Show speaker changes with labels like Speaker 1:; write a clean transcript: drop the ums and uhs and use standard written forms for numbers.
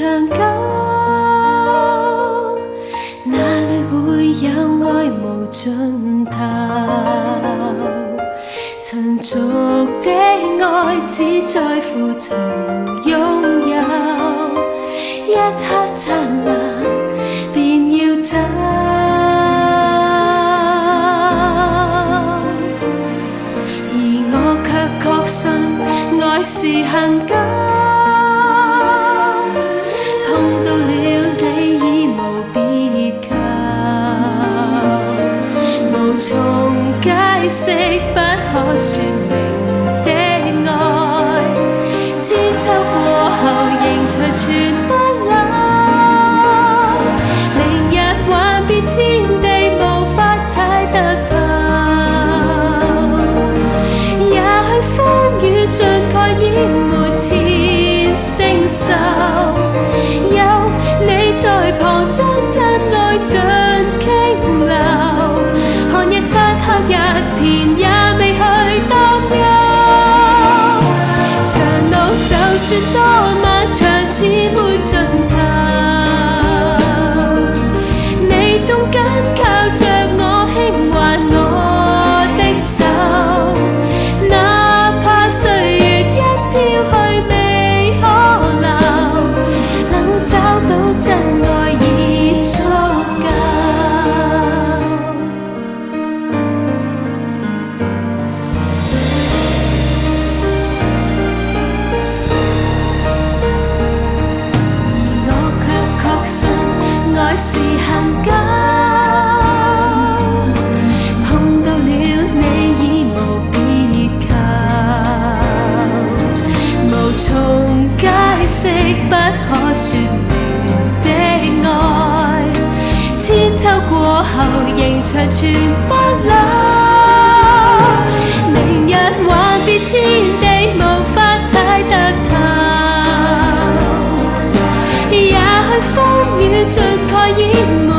Speaker 1: 長久，哪裏會有愛無盡頭？塵俗的愛只在乎曾擁有，一刻燦爛便要走，而我卻確信愛是恆久。碰到了你已無別求，無從解釋不可說明的愛，千秋過後仍隨傳不朽。明日幻變天地，無法猜得透。也許風雨盡蓋淹沒天星宿，有你在旁將真愛盡傾流，看日漆黑一片也未去擔憂。長路就算多漫長，似沒盡頭，你終緊靠着我輕挽我的手，哪怕歲月一飄去未可留，能找到真愛已足夠。而我卻確信愛是恆久，碰到了你已無別求，無從解釋不可說明的愛，千秋過後仍長存不朽。明日幻變天地，無法猜得透，也許風雨盡蓋淹沒